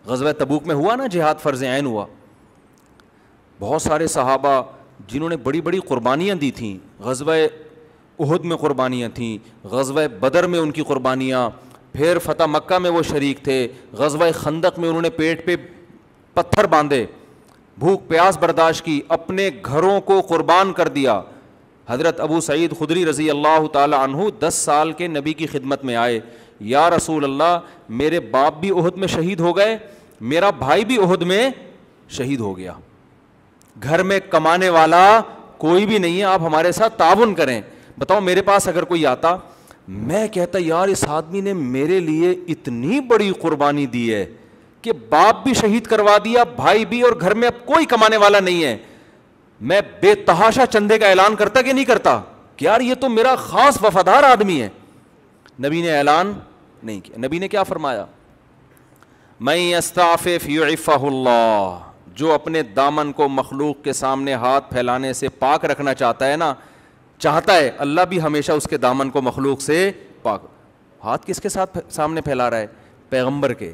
غزوہ تبوک میں ہوا نا جہاد فرض عین ہوا, بہت سارے صحابہ جنہوں نے بڑی بڑی قربانیاں دی تھیں, غزوہ احد میں قربانیاں تھیں, غزوہ بدر میں ان کی قربانیاں, پھر فتح مکہ میں وہ شریک تھے, غزوہ خندق میں انہوں نے پیٹ پہ پتھر باندھے, بھوک پیاس برداشت کی, اپنے گھروں کو قربان کر دیا. حضرت ابو سعید خدری رضی اللہ تعالی عنہ 10 سال کے نبی کی خدمت میں آئے, یا رسول اللہ میرے باپ بھی احد میں شہید ہو گئے, میرا بھائی بھی احد میں شہید ہو گیا, گھر میں کمانے والا کوئی بھی نہیں ہے, آپ ہمارے ساتھ تعاون کریں. بتاؤ میرے پاس اگر کوئی آتا, میں کہتا یار اس آدمی نے میرے لیے اتنی بڑی قربانی دی ہے کہ باپ بھی شہید کروا دیا, بھائی بھی, اور گھر میں اب کوئی کمانے والا نہیں ہے, میں بے تحاشا چندے کا اعلان کرتا کہ نہیں کرتا کہ یار یہ تو میرا خاص وفادار آدمی ہے. نبی نے اعلان نہیں کیا. نبی نے کیا فرمایا؟ من یستعفف یعفہ اللہ, جو اپنے دامن کو مخلوق کے سامنے ہاتھ پھیلانے سے پاک رکھنا چاہتا ہے نا, چاہتا ہے, اللہ بھی ہمیشہ اس کے دامن کو مخلوق سے پاک. ہاتھ کس کے ساتھ سامنے پھیلا رہا ہے؟ پیغمبر کے.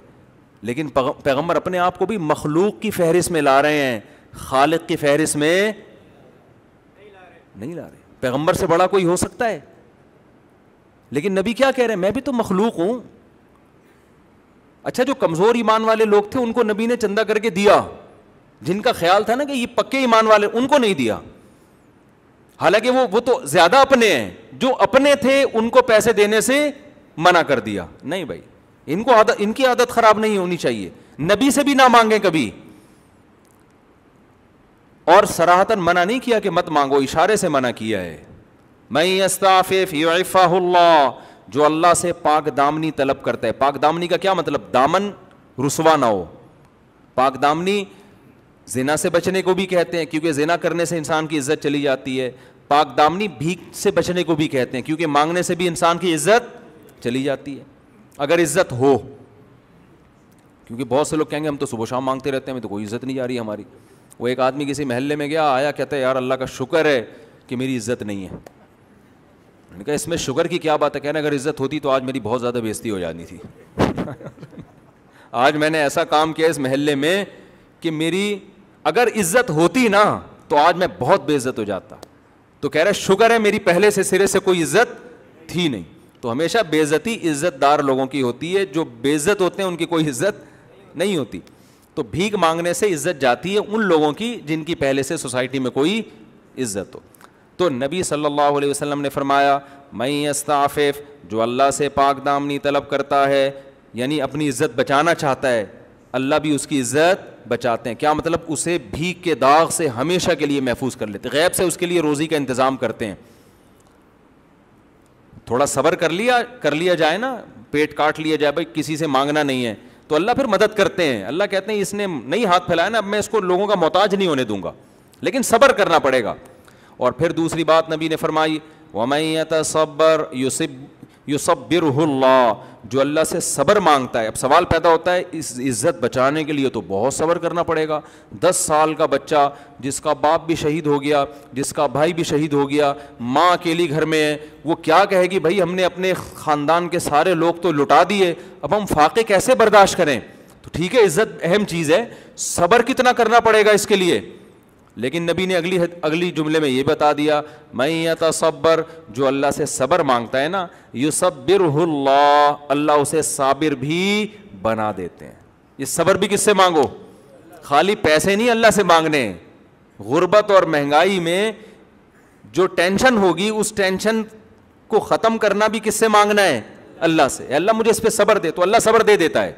لیکن پیغمبر اپنے آپ کو بھی مخلوق کی فہرست میں لا رہے ہیں, خالق کی فہرست میں نہیں لا رہے. پیغمبر سے بڑا کوئی ہو سکتا ہے؟ لیکن نبی کیا کہہ رہے ہیں؟ میں بھی تو مخلوق ہوں. اچھا جو کمزور ایمان والے لوگ تھے ان کو نبی نے چندہ کر کے دیا, جن کا خیال تھا نا کہ یہ پکے ایمان والے, ان کو نہیں دیا. حالانکہ وہ تو زیادہ اپنے ہیں, جو اپنے تھے ان کو پیسے دینے سے منع کر دیا. نہیں بھائی, ان کی عادت خراب نہیں ہونی چاہیے, نبی سے بھی نہ مانگیں کبھی, اور صراحتاً منع نہیں کیا کہ مت مانگو, اشارے سے منع کیا ہے. من یستعفف یعفہ اللہ, جو اللہ سے پاک دامنی طلب کرتا ہے. پاک دامنی کا کیا مطلب؟ دامن رسوا نہ ہو. پاک دامنی زنا سے بچنے کو بھی کہتے ہیں کیونکہ زنا کرنے سے انسان کی عزت چلی جاتی ہے. پاک دامنی بھیک سے بچنے کو بھی کہتے ہیں کیونکہ مانگنے سے بھی انسان کی عزت چلی جاتی ہے, اگر عزت ہو. کیونکہ بہت سے لوگ کہیں گے ہم تو صبح شام مانگتے رہتے ہیں, ہمیں تو کوئی عزت نہیں جا رہی ہماری. وہ ایک آدمی کسی محلے میں گیا, آیا, کہتا ہے یار اللہ کا شکر ہے کہ میری عزت نہیں ہے. میں نے کہا اس میں شکر کی کیا بات ہے؟ کہنا اگر عزت ہوتی تو آج میری بہت زیادہ بےزتی ہو جانی تھی. آج میں نے ایسا کام کیا اس محلے میں کہ میری اگر عزت ہوتی نا تو آج میں بہت بے عزت ہو جاتا. تو کہہ رہا شکر ہے میری پہلے سے سرے سے کوئی عزت تھی نہیں. تو ہمیشہ بے عزتی عزت دار لوگوں کی ہوتی ہے, جو بے عزت ہوتے ہیں ان کی کوئی عزت نہیں ہوتی. تو بھیک مانگنے سے عزت جاتی ہے ان لوگوں کی جن کی پہلے سے سوسائٹی میں کوئی عزت ہو. تو نبی صلی اللہ علیہ وسلم نے فرمایا من یستعفف, جو اللہ سے پاک دامنی طلب کرتا ہے, یعنی اپنی عزت بچانا چاہتا ہے, اللہ بھی اس کی عزت بچاتے ہیں. کیا مطلب؟ اسے بھیک کے داغ سے ہمیشہ کے لیے محفوظ کر لیتے, غیب سے اس کے لیے روزی کا انتظام کرتے ہیں. تھوڑا صبر کر لیا جائے نا, پیٹ کاٹ لیا جائے, بھائی کسی سے مانگنا نہیں ہے, تو اللہ پھر مدد کرتے ہیں. اللہ کہتے ہیں اس نے نہیں ہاتھ پھیلایا نا, اب میں اس کو لوگوں کا محتاج نہیں ہونے دوں گا, لیکن صبر کرنا پڑے گا. اور پھر دوسری بات نبی نے فرمائی وَمَن يَتَصَبَّرْ يُصَبِّرْهُ اللہ, جو اللہ سے صبر مانگتا ہے. اب سوال پیدا ہوتا ہے اس عزت بچانے کے لیے تو بہت صبر کرنا پڑے گا. 10 سال کا بچہ جس کا باپ بھی شہید ہو گیا, جس کا بھائی بھی شہید ہو گیا, ماں اکیلی گھر میں ہے, وہ کیا کہے گی بھائی ہم نے اپنے خاندان کے سارے لوگ تو لٹا دیے, اب ہم فاقے کیسے برداشت کریں؟ تو ٹھیک ہے عزت اہم چیز ہے, صبر کتنا کرنا پڑے گا اس کے لیے. لیکن نبی نے اگلی جملے میں یہ بتا دیا من یتصبر, جو اللہ سے صبر مانگتا ہے نا, یصبرہ اللہ, اللہ اسے صابر بھی بنا دیتے ہیں. یہ صبر بھی کس سے مانگو؟ خالی پیسے نہیں اللہ سے مانگنے. غربت اور مہنگائی میں جو ٹینشن ہوگی اس ٹینشن کو ختم کرنا بھی کس سے مانگنا ہے؟ اللہ سے. اللہ مجھے اس پہ صبر دے, تو اللہ صبر دے دیتا ہے.